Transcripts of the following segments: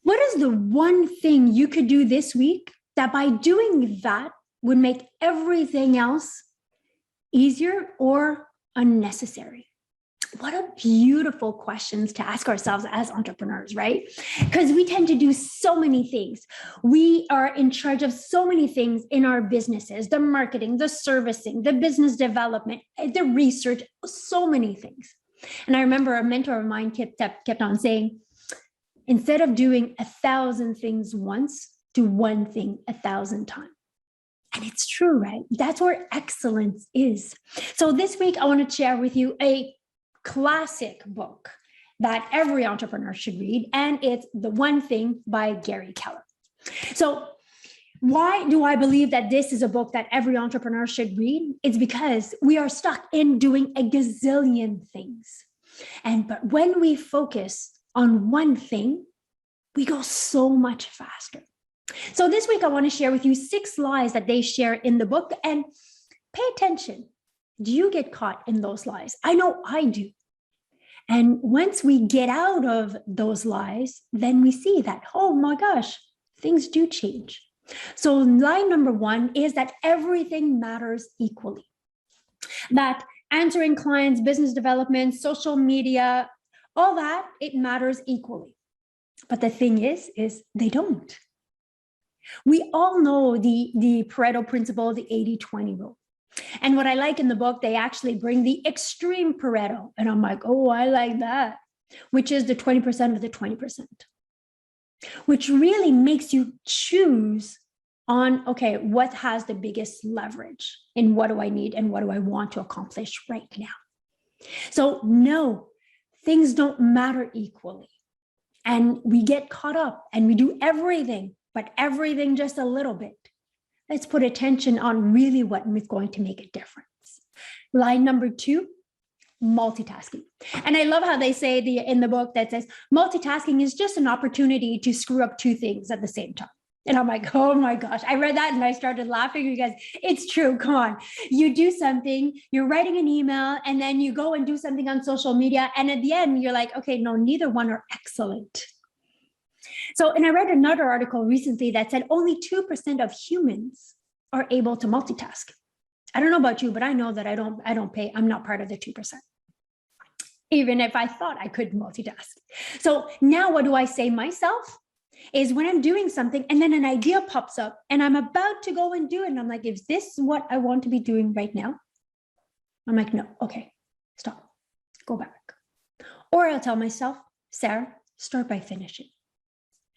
What is the one thing you could do this week that by doing that would make everything else easier or unnecessary? What a beautiful questions to ask ourselves as entrepreneurs, right? Because we tend to do so many things. We are in charge of so many things in our businesses, the marketing, the servicing, the business development, the research, so many things. And I remember a mentor of mine kept on saying, instead of doing 1,000 things once, do one thing 1,000 times. And it's true, right? That's where excellence is. So this week, I want to share with you a classic book that every entrepreneur should read, and it's The One Thing by Gary Keller. So why do I believe that this is a book that every entrepreneur should read? It's because we are stuck in doing a gazillion things. But when we focus on one thing, we go so much faster. So this week, I want to share with you 6 lies that they share in the book, and pay attention. Do you get caught in those lies? I know I do. And once we get out of those lies, then we see that, oh my gosh, things do change. So lie number 1 is that everything matters equally. That answering clients, business development, social media, all that, it matters equally. But the thing is they don't. We all know the Pareto principle, the 80-20 rule. And what I like in the book, they actually bring the extreme Pareto. And I'm like, oh, I like that, which is the 20% of the 20%, which really makes you choose on, okay, what has the biggest leverage and what do I need and what do I want to accomplish right now? So no, things don't matter equally. And we get caught up and we do everything, but everything just a little bit. Let's put attention on really what is going to make a difference. Line number 2, multitasking. And I love how they say in the book that says, multitasking is just an opportunity to screw up 2 things at the same time. And I'm like, oh my gosh, I read that and I started laughing because it's true. Come on. You do something, you're writing an email, and then you go and do something on social media. And at the end, you're like, okay, no, neither one are excellent. So, and I read another article recently that said only 2% of humans are able to multitask. I don't know about you, but I know that I'm not part of the 2%. Even if I thought I could multitask. So now what do I say myself is when I'm doing something and then an idea pops up and I'm about to go and do it. And I'm like, is this what I want to be doing right now? I'm like, no, okay, stop, go back. Or I'll tell myself, Sarah, start by finishing.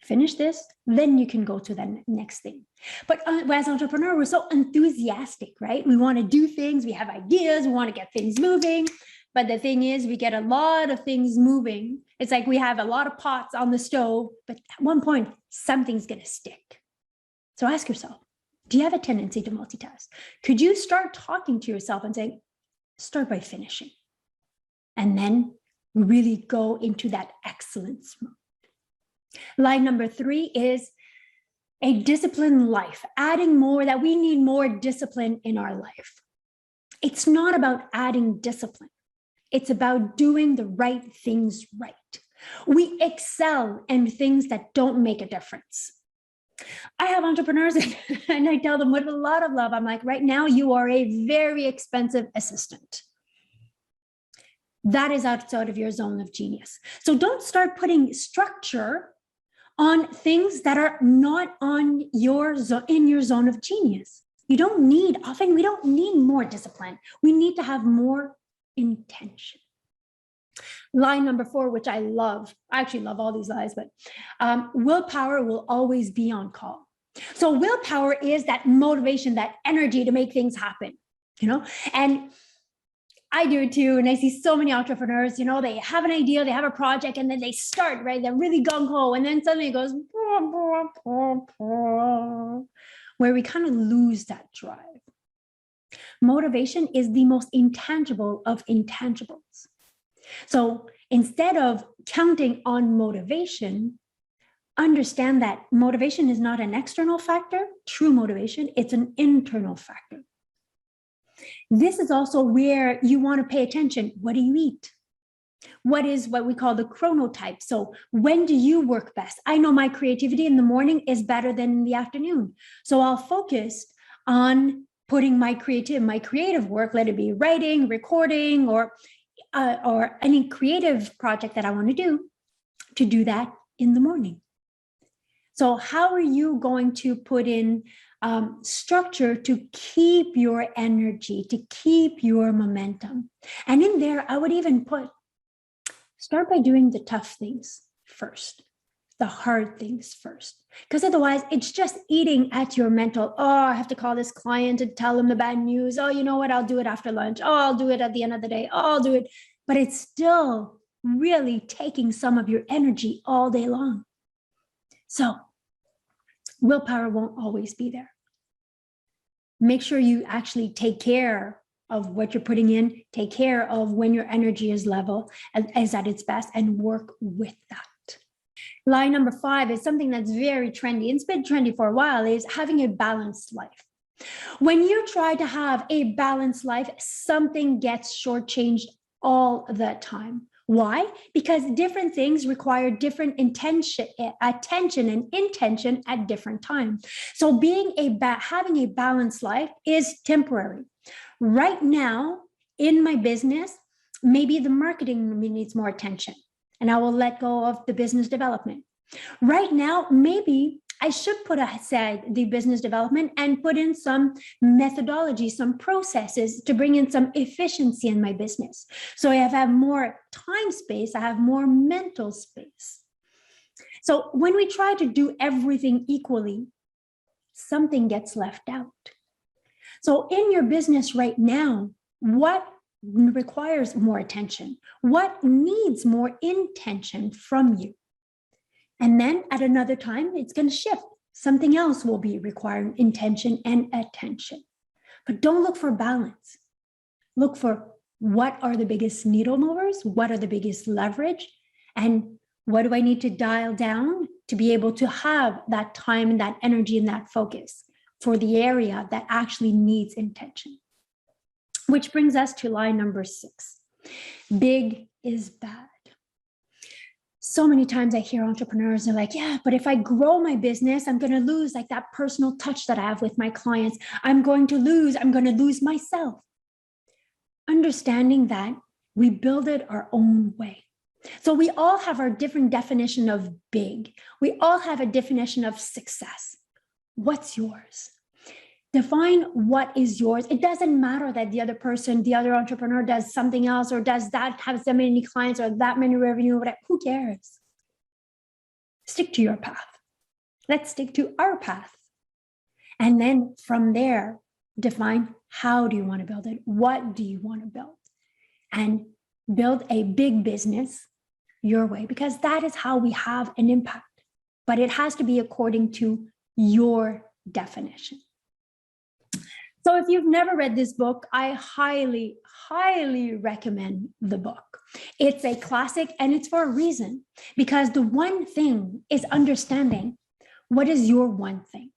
Finish this, then you can go to the next thing. But as entrepreneurs, we're so enthusiastic, right? We want to do things, we have ideas, we want to get things moving. But the thing is, we get a lot of things moving. It's like we have a lot of pots on the stove, but at one point, something's going to stick. So ask yourself, do you have a tendency to multitask? Could you start talking to yourself and saying, start by finishing? And then really go into that excellence mode. Line number 3 is a disciplined life, adding more, that we need more discipline in our life. It's not about adding discipline. It's about doing the right things right. We excel in things that don't make a difference. I have entrepreneurs and I tell them with a lot of love, I'm like, right now you are a very expensive assistant. That is outside of your zone of genius. So don't start putting structure on things that are not on your in your zone of genius. We don't need more discipline. We need to have more intention. Line number 4, which I love. I actually love all these lies, but willpower will always be on call. So willpower is that motivation, that energy to make things happen, and I do it too. And I see so many entrepreneurs, they have an idea, they have a project, and then they start, right? They're really gung-ho. And then suddenly it goes, where we kind of lose that drive. Motivation is the most intangible of intangibles. So instead of counting on motivation, understand that motivation is not an external factor, true motivation, it's an internal factor. This is also where you want to pay attention. What do you eat? What is what we call the chronotype? So when do you work best? I know my creativity in the morning is better than in the afternoon. So I'll focus on putting my creative work, let it be writing, recording, or any creative project that I want to do that in the morning. So how are you going to put in structure to keep your energy, to keep your momentum? And in there, I would even start by doing the tough things first, the hard things first, because otherwise it's just eating at your mental. Oh, I have to call this client and tell them the bad news. Oh, you know what? I'll do it after lunch. Oh, I'll do it at the end of the day. Oh, I'll do it. But it's still really taking some of your energy all day long. So willpower won't always be there. Make sure you actually take care of what you're putting in, take care of when your energy is level, is at its best, and work with that. Lie number 5 is something that's very trendy. It's been trendy for a while, is having a balanced life. When you try to have a balanced life, something gets shortchanged all the time. Why? Because different things require different attention and intention at different times. So having a balanced life is temporary. Right now in my business, maybe the marketing needs more attention and I will let go of the business development. Right now, maybe I should put aside the business development and put in some methodology, some processes to bring in some efficiency in my business. So I have more time space, I have more mental space. So when we try to do everything equally, something gets left out. So in your business right now, what requires more attention? What needs more intention from you? And then at another time, it's going to shift. Something else will be requiring intention and attention. But don't look for balance. Look for what are the biggest needle movers? What are the biggest leverage? And what do I need to dial down to be able to have that time and that energy and that focus for the area that actually needs intention? Which brings us to lie number 6. Big is bad. So many times I hear entrepreneurs are like, yeah, but if I grow my business, I'm going to lose like that personal touch that I have with my clients. I'm going to lose myself. Understanding that we build it our own way. So we all have our different definition of big. We all have a definition of success. What's yours? Define what is yours. It doesn't matter that the other person, the other entrepreneur does something else or does that have so many clients or that many revenue, whatever. Who cares? Stick to your path. Let's stick to our path. And then from there, define how do you want to build it? What do you want to build? And build a big business your way, because that is how we have an impact. But it has to be according to your definition. So if you've never read this book, I highly, highly recommend the book. It's a classic and it's for a reason, because the one thing is understanding what is your one thing.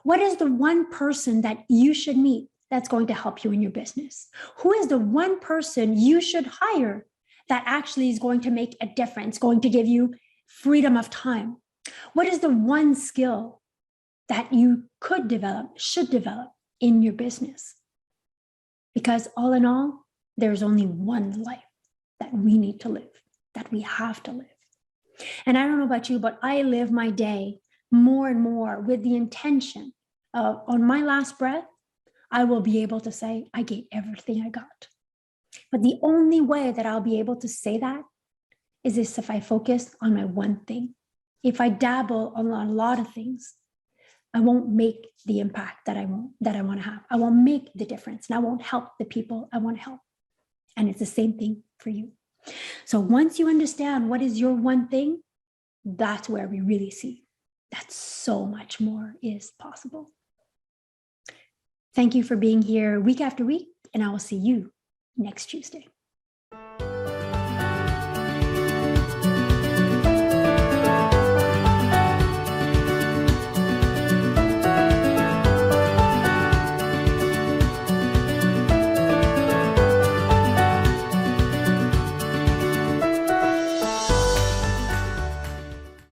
What is the one person that you should meet that's going to help you in your business? Who is the one person you should hire that actually is going to make a difference, going to give you freedom of time? What is the one skill that you could develop, should develop in your business? Because all in all, there's only one life that we need to live, that we have to live. And I don't know about you, but I live my day more and more with the intention of, on my last breath, I will be able to say, I gave everything I got. But the only way that I'll be able to say that is if I focus on my one thing. If I dabble on a lot of things, I won't make the impact that I want to have. I won't make the difference, and I won't help the people I want to help. And it's the same thing for you. So once you understand what is your one thing, that's where we really see that so much more is possible. Thank you for being here week after week, and I will see you next Tuesday.